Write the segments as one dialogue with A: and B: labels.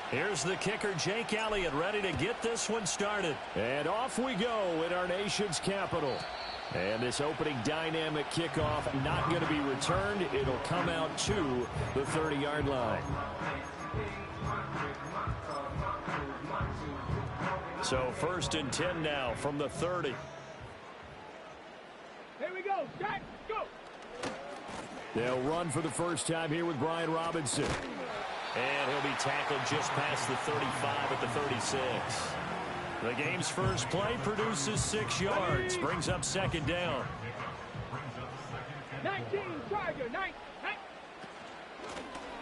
A: Here's the kicker, Jake Elliott, ready to get this one started. And off we go in our nation's capital. And this opening dynamic kickoff not going to be returned. It'll come out to the 30-yard line. So 1st and 10 now from the 30.
B: Here we go. Jack, go.
A: They'll run for the first time here with Brian Robinson. And he'll be tackled just past the 35 at the 36. The game's first play produces 6 yards. Brings up 2nd down.
B: 19, Tiger, 9.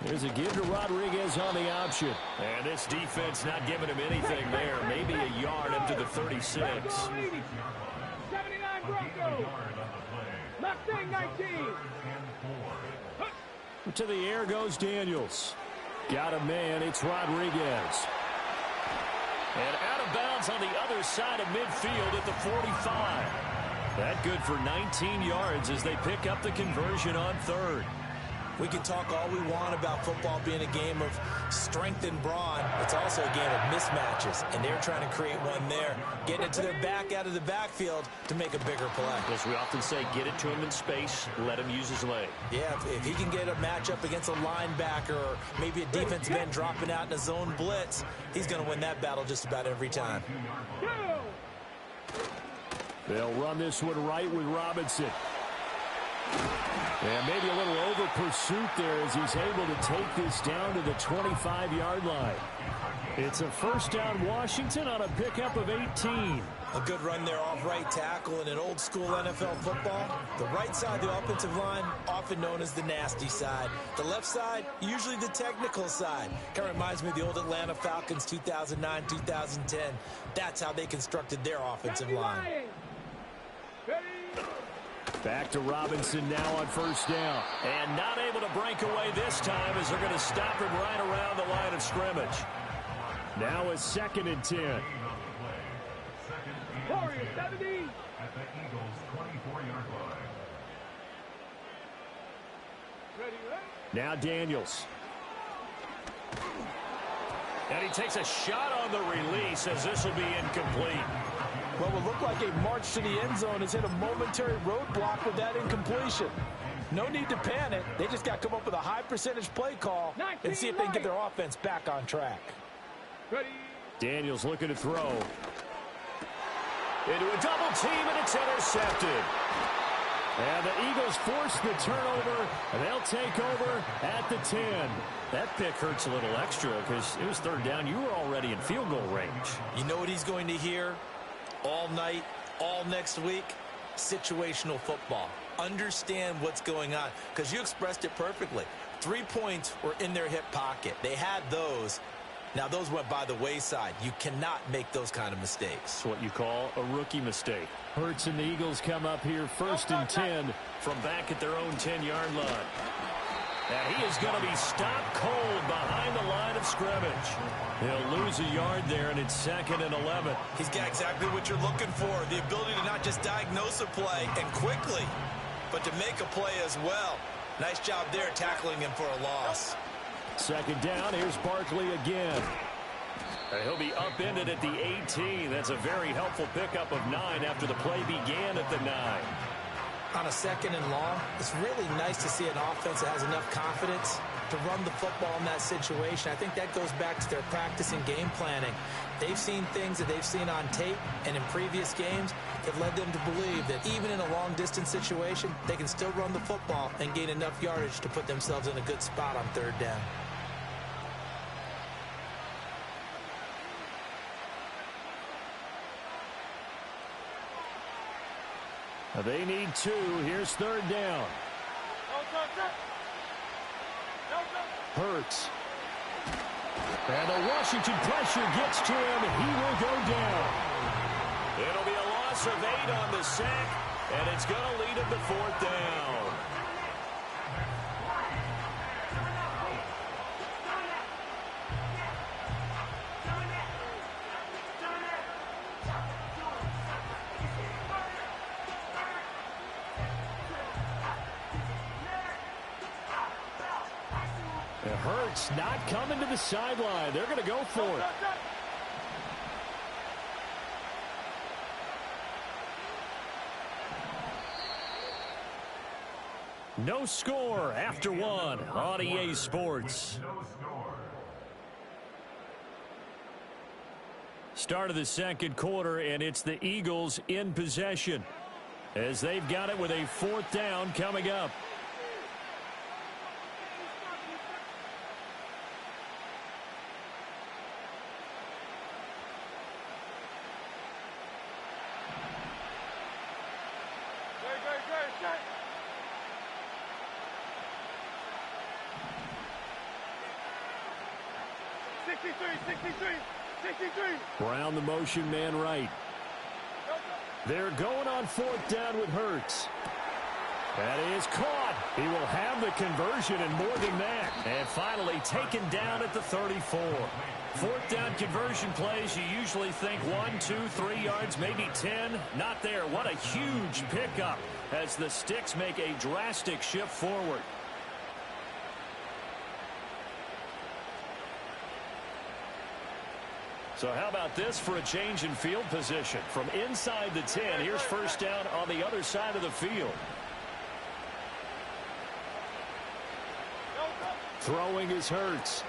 A: There's a give to Rodriguez on the option. And this defense not giving him anything there. Maybe a yard up to the 36.
B: 79 Broncos. Mustang 19.
A: To the air goes Daniels. Got a man. It's Rodriguez. And out of bounds on the other side of midfield at the 45. That good for 19 yards as they pick up the conversion on 3rd.
C: We can talk all we want about football being a game of strength and brawn. It's also a game of mismatches, and they're trying to create one there, getting it to their back out of the backfield to make a bigger play.
A: As we often say, get it to him in space, let him use his leg.
C: Yeah, if he can get a matchup against a linebacker or maybe a defensive end dropping out in a zone blitz, he's going to win that battle just about every time.
A: They'll run this one right with Robinson. And maybe a little over pursuit there as he's able to take this down to the 25-yard line. It's a 1st down Washington on a pickup of 18.
C: A good run there off right tackle in an old school NFL football. The right side of the offensive line, often known as the nasty side. The left side, usually the technical side. Kind of reminds me of the old Atlanta Falcons 2009, 2010. That's how they constructed their offensive line.
A: Back to Robinson now on 1st down. And not able to break away this time as they're going to stop him right around the line of scrimmage. Now a 2nd and 10.
B: Warriors 70.
D: At the Eagles' 24-yard line.
B: Ready.
A: Now Daniels. And he takes a shot on the release as this will be incomplete.
E: What will look like a march to the end zone has hit a momentary roadblock with that incompletion. No need to panic. They just got to come up with a high percentage play call and see if they can get their offense back on track.
B: Ready.
A: Daniels looking to throw. Into a double team, and it's intercepted. And the Eagles force the turnover, and they'll take over at the 10. That pick hurts a little extra because it was 3rd down. You were already in field goal range.
C: You know what he's going to hear all night, all next week? Situational football. Understand what's going on, because you expressed it perfectly. 3 points were in their hip pocket. They had those. Now, those went by the wayside. You cannot make those kind of mistakes.
A: It's what you call a rookie mistake. Hurts and the Eagles come up here 1st and 10 from back at their own 10-yard line. And he is going to be stopped cold behind the line of scrimmage. He'll lose a yard there, and it's 2nd and 11.
C: He's got exactly what you're looking for, the ability to not just diagnose a play and quickly, but to make a play as well. Nice job there tackling him for a loss.
A: 2nd down, here's Barkley again. And he'll be upended at the 18. That's a very helpful pickup of 9 after the play began at the 9.
C: On a 2nd and long, it's really nice to see an offense that has enough confidence to run the football in that situation. I think that goes back to their practice and game planning. They've seen things that they've seen on tape and in previous games that led them to believe that even in a long-distance situation, they can still run the football and gain enough yardage to put themselves in a good spot on 3rd down.
A: They need 2. Here's 3rd down. Hurts. And the Washington pressure gets to him. He will go down. It'll be a loss of 8 on the sack, and it's going to lead him to 4th down. It hurts not coming to the sideline. They're going to go for it. No score after one on EA Sports. Start of the second quarter, and it's the Eagles in possession as they've got it with a 4th down coming up. Brown the motion man right. They're going on 4th down with Hurts. That is caught. He will have the conversion and more than that. And finally taken down at the 34. 4th down conversion plays, you usually think 1, 2, 3 yards, maybe 10. Not there. What a huge pickup as the Sticks make a drastic shift forward. So how about this for a change in field position? From inside the 10, here's 1st down on the other side of the field. Throwing is Hurts.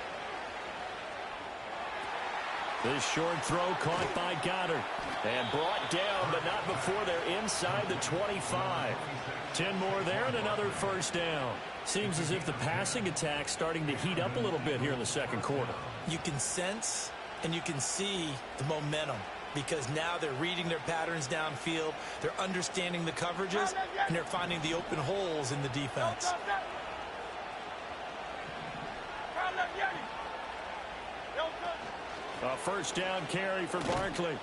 A: This short throw caught by Goddard. And brought down, but not before they're inside the 25. 10 more there and another 1st down. Seems as if the passing attack's starting to heat up a little bit here in the second quarter.
C: You can sense and you can see the momentum because now they're reading their patterns downfield, they're understanding the coverages, and they're finding the open holes in the defense.
A: A 1st down carry for Barkley.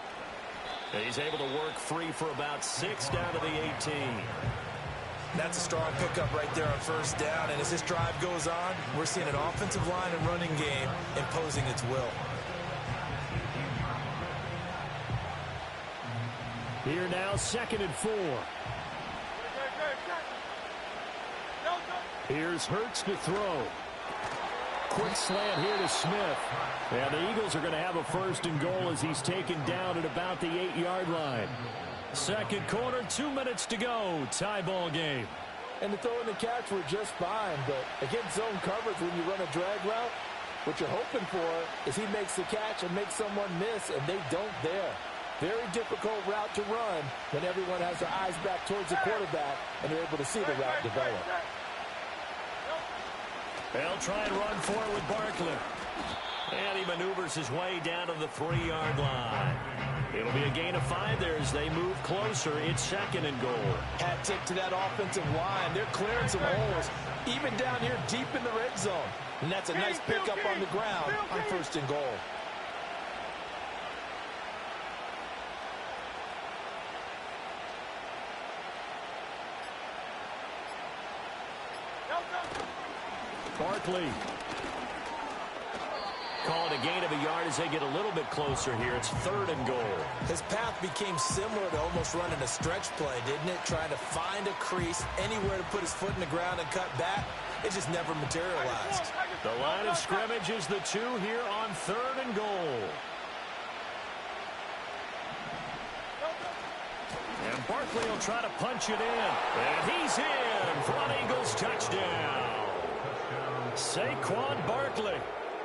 A: He's able to work free for about 6 down to the 18.
C: That's a strong pickup right there on 1st down, and as this drive goes on, we're seeing an offensive line and running game imposing its will.
A: Here now, 2nd and 4. Here's Hurts to throw. Quick slant here to Smith. And the Eagles are going to have a 1st and goal as he's taken down at about the 8-yard line. Second quarter, 2 minutes to go. Tie ball game.
E: And the throw and the catch were just fine, but against zone coverage when you run a drag route, what you're hoping for is he makes the catch and makes someone miss, and they don't there. Very difficult route to run when everyone has their eyes back towards the quarterback and they're able to see the route develop.
A: They'll try and run for it with Barkley. And he maneuvers his way down to the 3-yard line. It'll be a gain of 5 there as they move closer. It's 2nd and goal.
E: Hat tip to that offensive line. They're clearing some holes, even down here deep in the red zone. And that's a nice pickup on the ground on 1st and goal.
A: Barkley. Call it a gain of a yard as they get a little bit closer here. It's 3rd and goal.
C: His path became similar to almost running a stretch play, didn't it? Trying to find a crease, anywhere to put his foot in the ground and cut back. It just never materialized.
A: The line of scrimmage is the 2 here on 3rd and goal. And Barkley will try to punch it in. And he's in for an Eagles touchdown. Saquon Barkley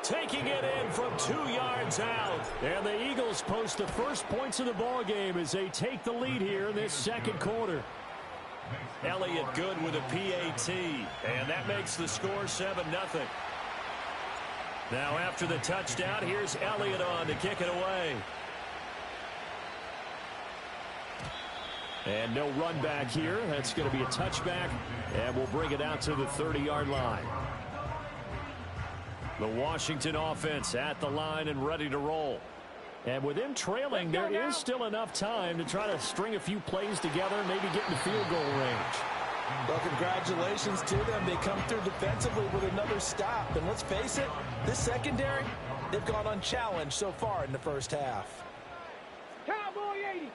A: taking it in from 2 yards out. And the Eagles post the first points of the ball game as they take the lead here in this second quarter. Elliott good with a PAT. And that makes the score 7-0. Now after the touchdown, here's Elliott on to kick it away. And no run back here. That's going to be a touchback. And we'll bring it out to the 30-yard line. The Washington offense at the line and ready to roll. And with them trailing, there is still enough time to try to string a few plays together, maybe get in the field goal range.
E: Well, congratulations to them. They come through defensively with another stop. And let's face it, this secondary, they've gone unchallenged so far in the first half.
B: Cowboy 80.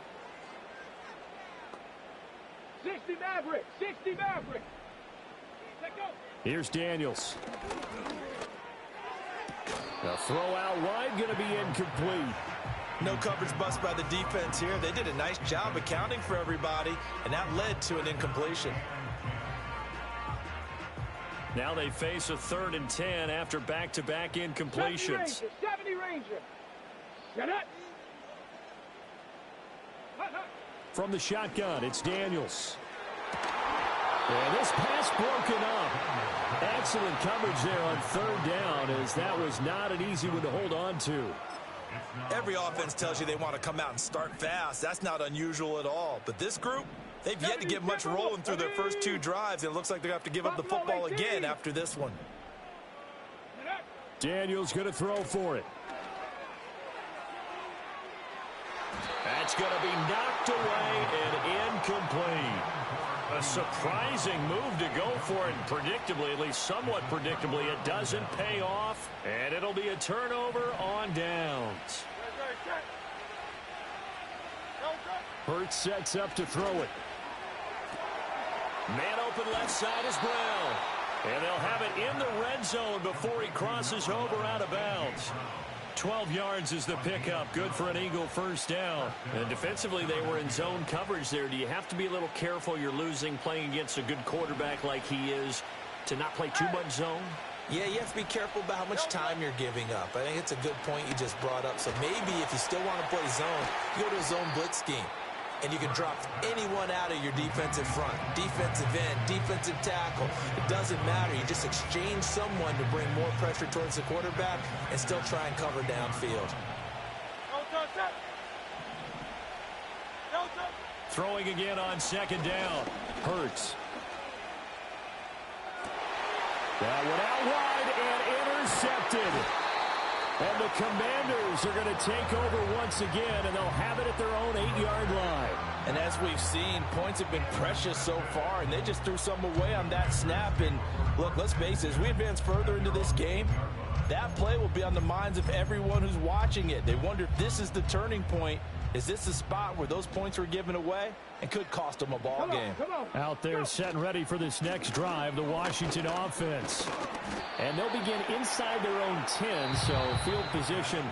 B: 60 Maverick. 60 Maverick. Let go.
A: Here's Daniels. The throw out wide going to be incomplete.
C: No coverage bust by the defense here. They did a nice job accounting for everybody, and that led to an incompletion.
A: Now they face a 3rd and 10 after back-to-back incompletions.
B: 70 Ranger. Get it.
A: From the shotgun, it's Daniels. And this pass broken up. Excellent coverage there on 3rd down, as that was not an easy one to hold on to.
C: Every offense tells you they want to come out and start fast. That's not unusual at all. But this group, they've yet to get much rolling through their first 2 drives, and it looks like they're going to have to give up the football again after this one.
A: Daniels going to throw for it. That's going to be knocked away and incomplete. A surprising move to go for it, and predictably, at least somewhat predictably, it doesn't pay off, and it'll be a turnover on downs. Hurts sets up to throw it. Man open left side is Brown. And they'll have it in the red zone before he crosses over out of bounds. 12 yards is the pickup. Good for an Eagle first down. And defensively, they were in zone coverage there. Do you have to be a little careful? You're losing playing against a good quarterback like he is to not play too much zone?
C: Yeah, you have to be careful about how much time you're giving up. I think it's a good point you just brought up. So maybe if you still want to play zone, you go to a zone blitz scheme. And you can drop anyone out of your defensive front, defensive end, defensive tackle. It doesn't matter. You just exchange someone to bring more pressure towards the quarterback and still try and cover downfield.
A: Throwing again on 2nd down. Hurts. That one out wide and intercepted. And the Commanders are going to take over once again, and they'll have it at their own 8-yard line.
E: And as we've seen, points have been precious so far, and they just threw some away on that snap. And look, let's face it, as we advance further into this game, that play will be on the minds of everyone who's watching it. They wonder if this is the turning point. Is this the spot where those points were given away and could cost them a ball game?
A: Out there set and ready for this next drive, the Washington offense. And they'll begin inside their own 10, so field position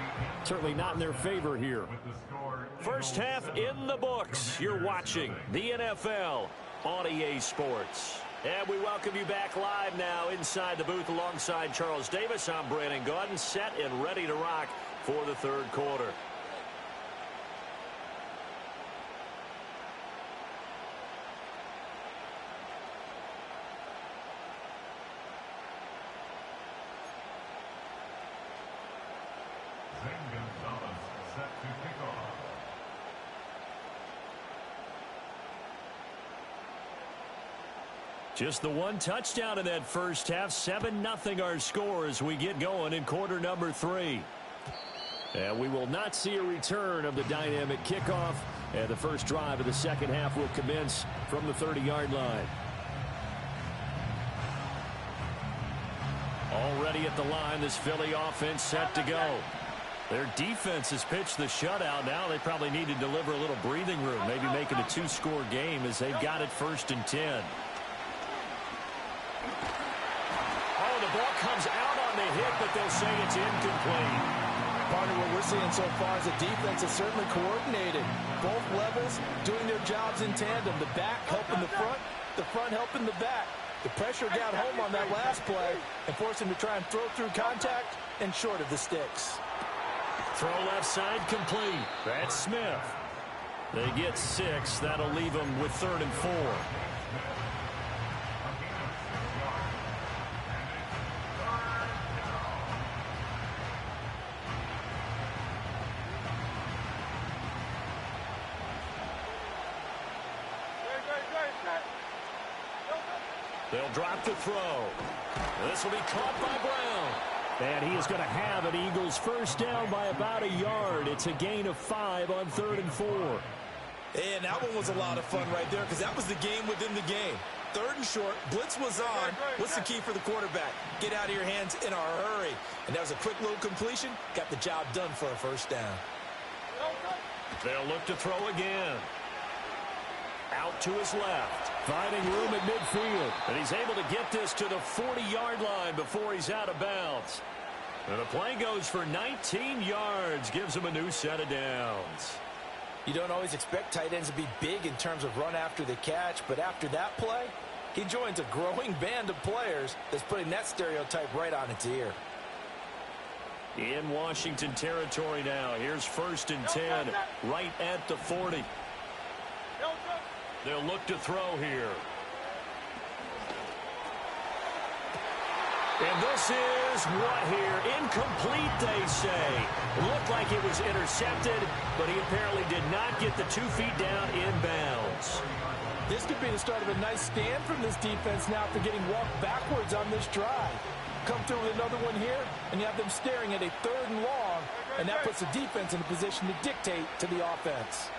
A: certainly not in their favor here. First half in the books. You're watching the NFL on EA Sports. And we welcome you back live now inside the booth alongside Charles Davis. I'm Brandon Gaudin, set and ready to rock for the 3rd quarter. Just the one touchdown in that first half. 7-0 our score as we get going in quarter number 3. And we will not see a return of the dynamic kickoff. And the first drive of the second half will commence from the 30-yard line. Already at the line, this Philly offense set to go. Their defense has pitched the shutout. Now they probably need to deliver a little breathing room, maybe make it a 2-score game as they've got it 1st and 10. Oh, the ball comes out on the hit, but they'll say it's incomplete.
E: Part of what we're seeing so far is the defense is certainly coordinated. Both levels doing their jobs in tandem. The back helping the front helping the back. The pressure got home on that last play and forced him to try and throw through contact and short of the sticks.
A: Throw left side complete. That's Smith. They get 6. That'll leave them with 3rd and 4. They'll drop the throw. This will be caught by Brown. And he is going to have an Eagles first down by about a yard. It's a gain of 5 on 3rd and 4.
C: And that one was a lot of fun right there because that was the game within the game. 3rd and short, blitz was on. What's the key for the quarterback? Get out of your hands in a hurry. And that was a quick little completion. Got the job done for a first down.
A: They'll look to throw again. Out to his left. Finding room at midfield. And he's able to get this to the 40-yard line before he's out of bounds. And the play goes for 19 yards, gives him a new set of downs.
E: You don't always expect tight ends to be big in terms of run after the catch, but after that play, he joins a growing band of players that's putting that stereotype right on its ear.
A: In Washington territory now. Here's 1st and 10, right at the 40. They'll look to throw here. And this is what here? Incomplete, they say. It looked like it was intercepted, but he apparently did not get the 2 feet down inbounds.
E: This could be the start of a nice stand from this defense now after getting walked backwards on this drive. Come through with another one here, and you have them staring at a 3rd and long, and that puts the defense in a position to dictate to the offense.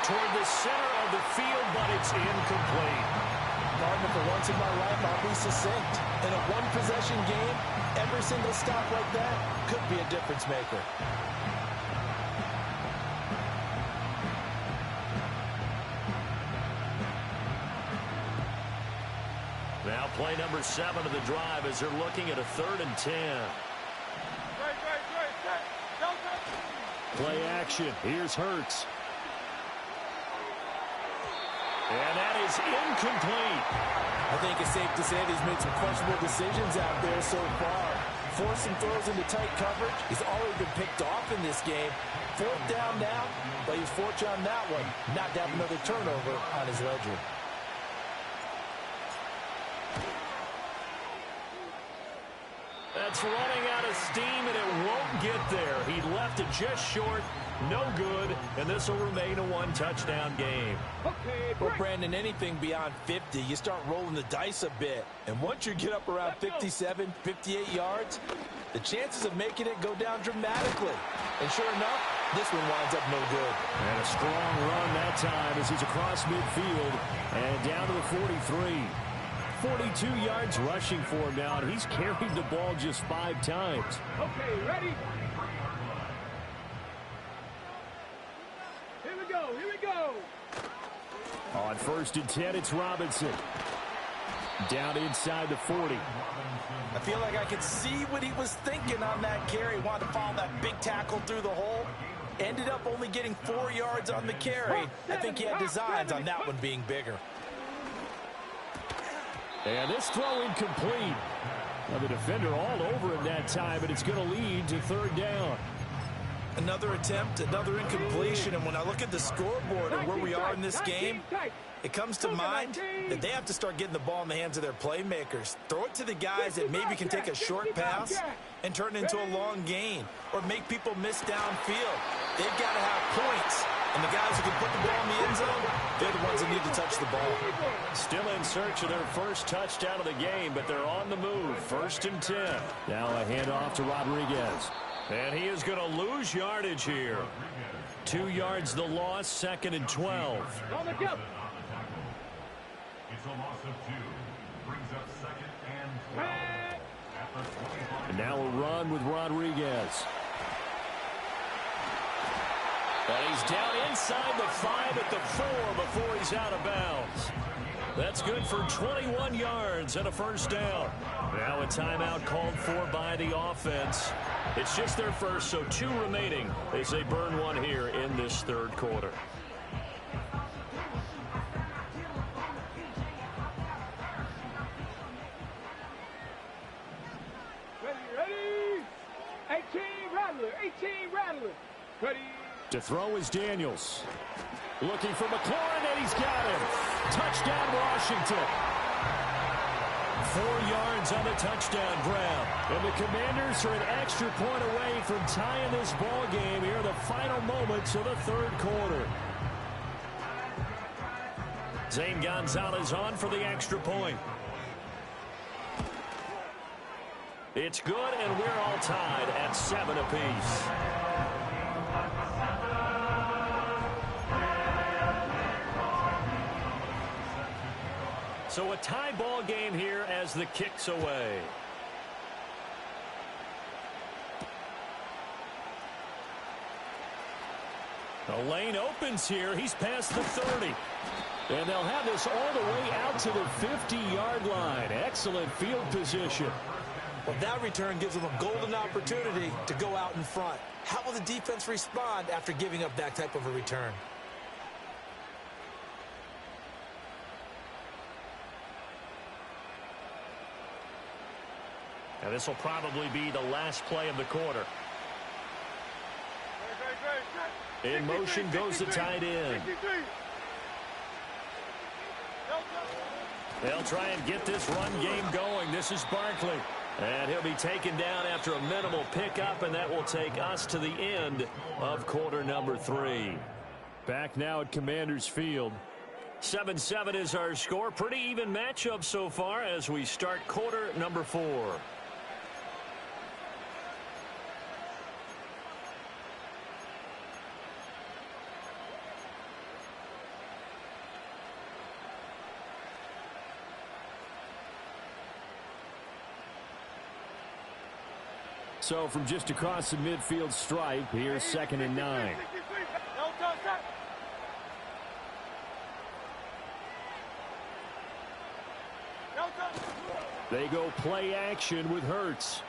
A: Toward the center of the field, but it's incomplete.
E: Partner, for once in my life, I'll be succinct. In a one-possession game, every single stop like that could be a difference maker.
A: Now play number 7 of the drive as they're looking at a 3rd and 10. Play action. Here's Hurts. And that is incomplete.
E: I think it's safe to say that he's made some questionable decisions out there so far. Forcing throws into tight coverage. He's already been picked off in this game. 4th down now, but he's fortunate on that one not to have another turnover on his ledger.
A: That's running out of steam, and it won't get there. He left it just short. No good, and this will remain a 1-touchdown game.
E: Well, Brandon, anything beyond 50, you start rolling the dice a bit. And once you get up around 57, 58 yards, the chances of making it go down dramatically. And sure enough, this one winds up no good.
A: And a strong run that time as he's across midfield and down to the 43. 42 yards rushing for him now, and he's carried the ball just 5 times.
B: Okay, ready? Here we go, here we go.
A: On 1st and 10, it's Robinson. Down inside the 40.
E: I feel like I could see what he was thinking on that carry. Wanted to follow that big tackle through the hole. Ended up only getting 4 yards on the carry. I think he had designs on that one being bigger.
A: And this throw incomplete. Now the defender all over him that time, and it's going to lead to 3rd down.
E: Another attempt, another incompletion, and when I look at the scoreboard and where we are in this game, it comes to mind that they have to start getting the ball in the hands of their playmakers. Throw it to the guys that maybe can take a short pass and turn it into a long gain, or make people miss downfield. They've got to have points. And the guys who can put the ball in the end zone, they're the ones that need to touch the ball.
A: Still in search of their first touchdown of the game, but they're on the move. 1st and 10. Now a handoff to Rodriguez. And he is going to lose yardage here. 2 yards the loss, 2nd and 12.
B: On the go.
D: It's a loss of 2. Brings up 2nd and 12. At the 25.
A: And now a run with Rodriguez. And he's down inside the 5 at the 4 before he's out of bounds. That's good for 21 yards and a 1st down. Now a timeout called for by the offense. It's just their first, so 2 remaining as they burn one here in this 3rd quarter.
B: Ready? 18 Rattler, 18 Rattler. Ready?
A: To throw is Daniels. Looking for McLaurin, and he's got him. Touchdown, Washington. 4 yards on the touchdown grab. And the Commanders are an extra point away from tying this ball game here in the final moments of the 3rd quarter. Zane Gonzalez on for the extra point. It's good, and we're all tied at 7 apiece. So a tie ball game here as the kick's away. The lane opens here. He's past the 30. And they'll have this all the way out to the 50-yard line. Excellent field position.
C: Well, that return gives them a golden opportunity to go out in front. How will the defense respond after giving up that type of a return?
A: And this will probably be the last play of the quarter. In motion goes the tight end. They'll try and get this run game going. This is Barkley. And he'll be taken down after a minimal pickup, and that will take us to the end of quarter number 3. Back now at Commanders Field. 7-7 is our score. Pretty even matchup so far as we start quarter number 4. So from just across the midfield stripe, here's 2nd and 9. They go play action with Hurts.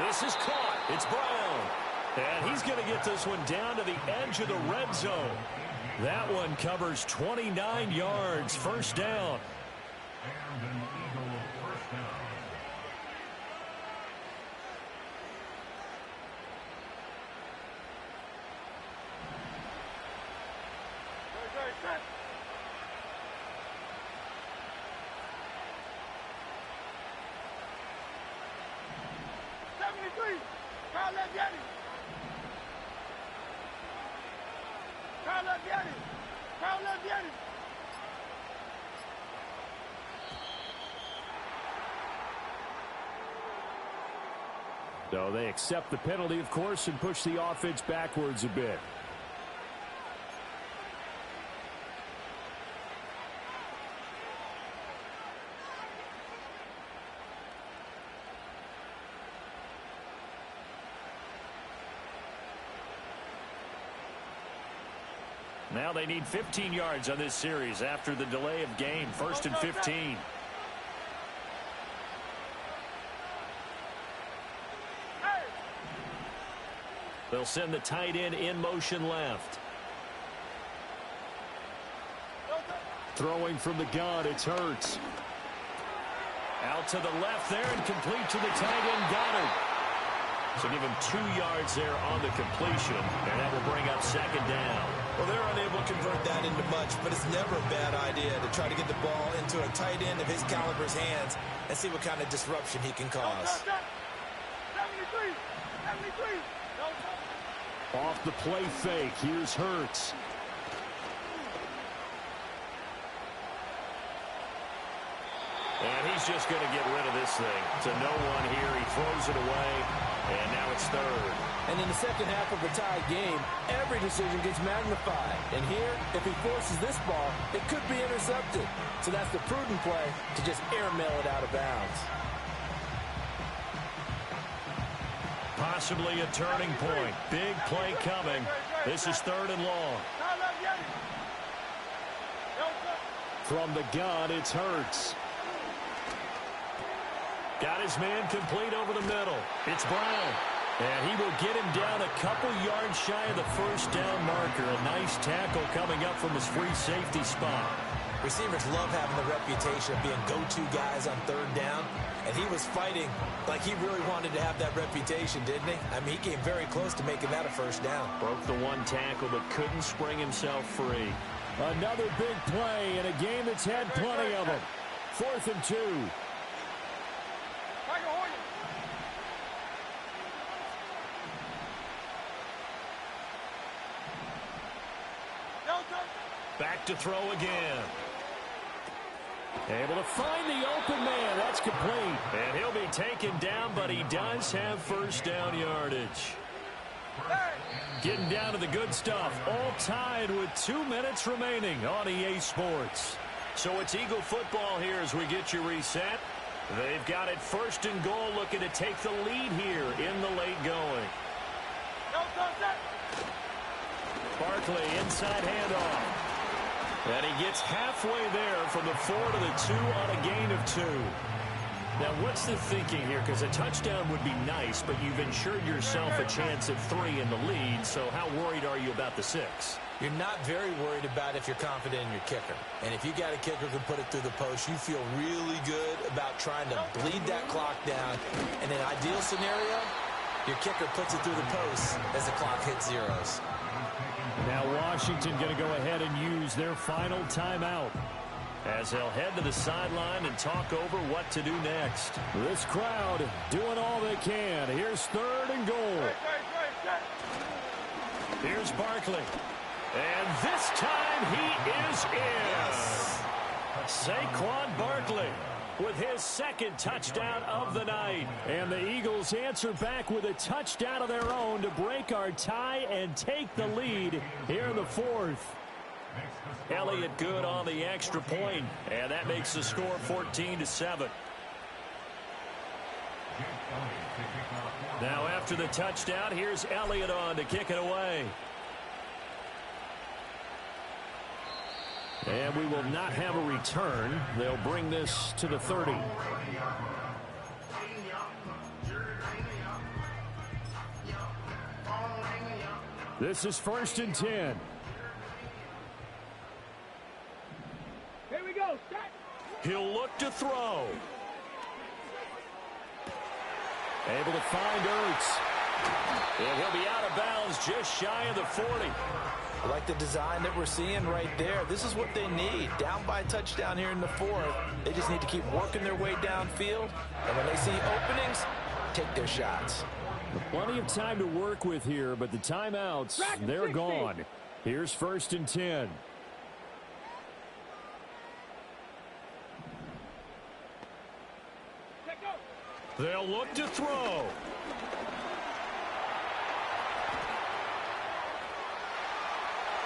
A: This is caught. It's Brown. And he's going to get this one down to the edge of the red zone. That one covers 29 yards. First down.
D: And an Eagle first down.
A: So they accept the penalty, of course, and push the offense backwards a bit. Now they need 15 yards on this series after the delay of game. 1st and 15. They'll send the tight end in motion left. Throwing from the gun, it's Hurts. Out to the left there and complete to the tight end, Goddard. So give him 2 yards there on the completion, and that will bring up 2nd down.
C: Well, they're unable to convert that into much, but it's never a bad idea to try to get the ball into a tight end of his caliber's hands and see what kind of disruption he can cause.
B: 73!
A: Off the play fake, here's Hurts. And he's just going to get rid of this thing. To no one here, he throws it away, and now it's 3rd.
E: And in the second half of a tied game, every decision gets magnified. And here, if he forces this ball, it could be intercepted. So that's the prudent play to just airmail it out of bounds.
A: Possibly a turning point. Big play coming. This is 3rd and long. From the gun, it's Hurts. Got his man complete over the middle. It's Brown. And he will get him down a couple yards shy of the first down marker. A nice tackle coming up from his free safety spot.
C: Receivers love having the reputation of being go-to guys on 3rd down. And he was fighting like he really wanted to have that reputation, didn't he? I mean, he came very close to making that a first down.
A: Broke the one tackle, but couldn't spring himself free. Another big play in a game that's had plenty of them. 4th and 2. Back to throw again. Able to find the open man. That's complete. And he'll be taken down, but he does have first down yardage. Getting down to the good stuff. All tied with 2 minutes remaining on EA Sports. So it's Eagle football here as we get you reset. They've got it 1st and goal, looking to take the lead here in the late going. Barkley inside handoff. And he gets halfway there from the 4 to the 2 on a gain of 2. Now, what's the thinking here? Because a touchdown would be nice, but you've ensured yourself a chance at 3 in the lead, so how worried are you about the 6?
C: You're not very worried about if you're confident in your kicker. And if you got a kicker who can put it through the post, you feel really good about trying to bleed that clock down. In an ideal scenario, your kicker puts it through the post as the clock hits zeros.
A: Now Washington going to go ahead and use their final timeout as they'll head to the sideline and talk over what to do next. This crowd doing all they can. Here's 3rd and goal. Here's Barkley. And this time he is in. Yes. Saquon Barkley with his 2nd touchdown of the night. And the Eagles answer back with a touchdown of their own to break our tie and take the lead here in the 4th. Elliott good on the extra point, and that makes the score 14-7. Now after the touchdown, here's Elliott on to kick it away. And we will not have a return. They'll bring this to the 30. This is 1st and 10.
B: Here we go. Start.
A: He'll look to throw. Able to find Ertz. And he'll be out of bounds just shy of the 40.
E: I like the design that we're seeing right there. This is what they need. Down by a touchdown here in the 4th. They just need to keep working their way downfield. And when they see openings, take their shots.
A: Plenty of time to work with here, but the timeouts, they're gone. Here's 1st and 10. They'll look to throw.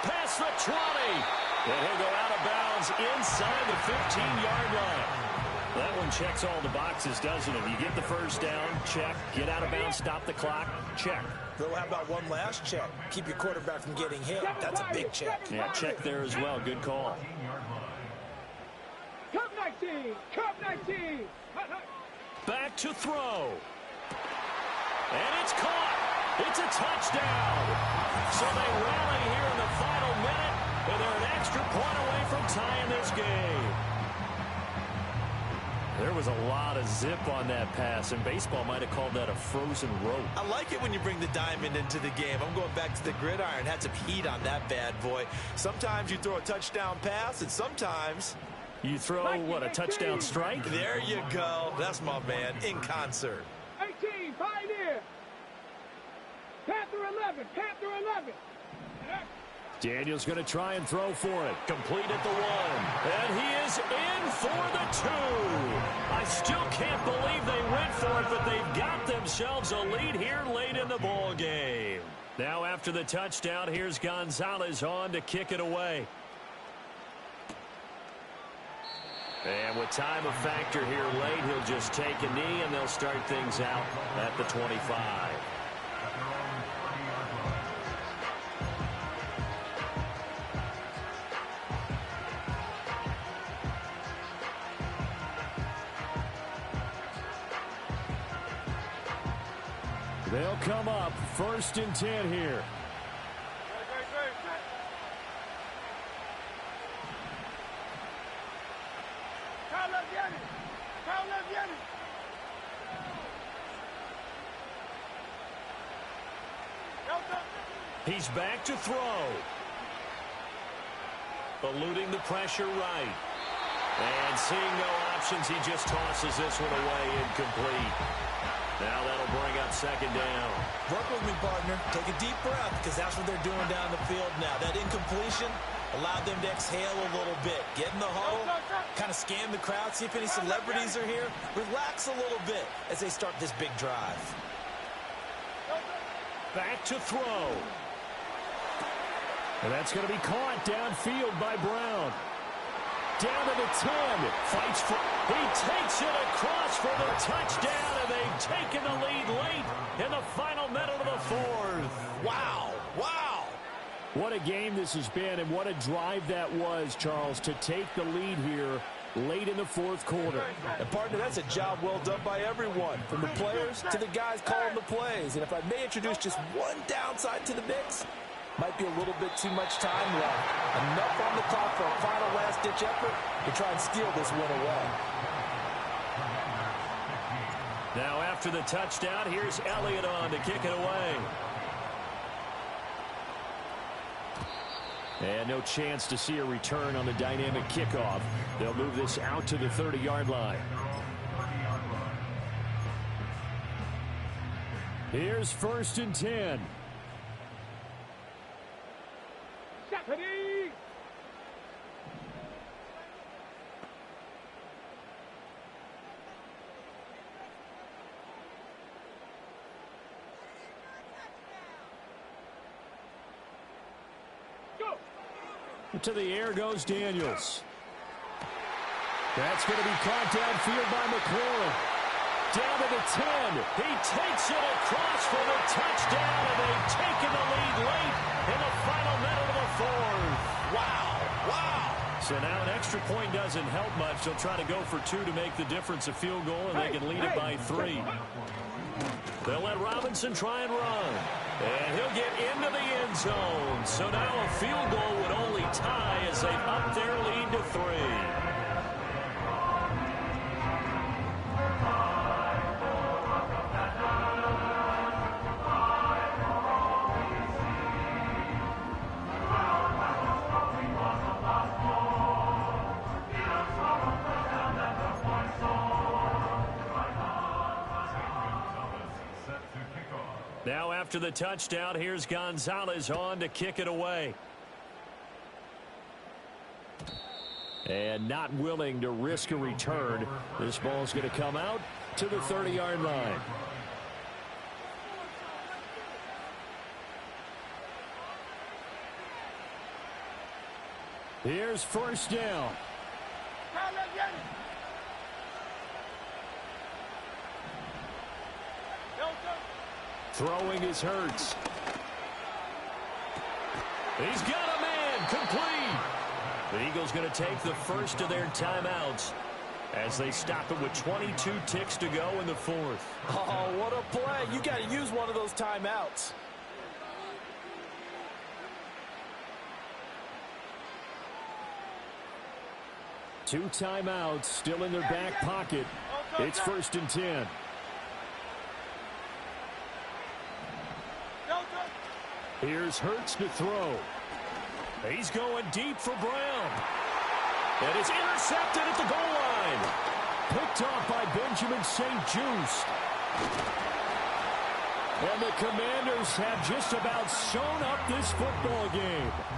A: Past the 20. And he'll go out of bounds inside the 15-yard line. That one checks all the boxes, doesn't it? You get the 1st down, check. Get out of bounds, stop the clock, check.
C: Though, how about one last check? Keep your quarterback from getting hit. That's a big check.
A: Yeah, check there as well. Good call.
B: Cup 19. Cup 19.
A: Back to throw. And it's caught. It's a touchdown. So they rally here in the final minute, and they're an extra point away from tying this game. There was a lot of zip on that pass, and baseball might have called that a frozen rope.
C: I like it when you bring the diamond into the game. I'm going back to the gridiron. Had some heat on that bad boy. Sometimes you throw a touchdown pass, and sometimes
A: you throw, what, a touchdown strike?
C: There you go. That's my man, in concert.
B: 18, Pioneer. Panther 11, Panther 11.
A: Daniel's going to try and throw for it. Complete at the 1. And he is in for the 2. I still can't believe they went for it, but they've got themselves a lead here late in the ball game. Now after the touchdown, here's Gonzalez on to kick it away. And with time a factor here late, he'll just take a knee, and they'll start things out at the 25. They'll come up 1st and 10 here. He's back to throw. Eluding the pressure right. And seeing no options, he just tosses this one away incomplete. Now that'll bring up 2nd down.
C: Work with me, partner. Take a deep breath, because that's what they're doing down the field now. That incompletion allowed them to exhale a little bit. Get in the huddle, kind of scan the crowd, see if any celebrities are here. Relax a little bit as they start this big drive.
A: Back to throw. And that's going to be caught downfield by Brown. Down to the 10. Fights for. He takes it across for the touchdown, and they've taken the lead late in the final minute of the 4th.
C: Wow. Wow.
A: What a game this has been, and what a drive that was, Charles, to take the lead here late in the fourth quarter.
E: And, partner, that's a job well done by everyone, from the players to the guys calling the plays. And if I may introduce just one downside to the mix, might be a little bit too much time left. Enough on the clock for a final last-ditch effort to try and steal this one away.
A: Now after the touchdown, here's Elliott on to kick it away. And no chance to see a return on the dynamic kickoff. They'll move this out to the 30-yard line. Here's 1st and 10.
B: Stephanie!
A: To the air goes Daniels. That's going to be caught downfield by McLaurin. Down to the 10. He takes it across for the touchdown, and they've taken the lead late in the final minute of the fourth.
E: Wow.
A: So now an extra point doesn't help much. They'll try to go for 2 to make the difference a field goal, and they can lead it by 3. They'll let Robinson try and run. And he'll get into the end zone. So now a field goal would only tie as they've upped their lead to 3. Now after the touchdown, here's Gonzalez on to kick it away. And not willing to risk a return. This ball's going to come out to the 30-yard line. Here's 1st down. Throwing is Hurts. He's got a man complete. The Eagles going to take the first of their timeouts as they stop it with 22 ticks to go in the fourth.
E: Oh, what a play. You got to use one of those timeouts.
A: Two timeouts still in their back pocket. It's 1st and 10. Here's Hurts to throw. He's going deep for Brown. And it's intercepted at the goal line. Picked off by Benjamin St-Juste. And the Commanders have just about sewn up this football game.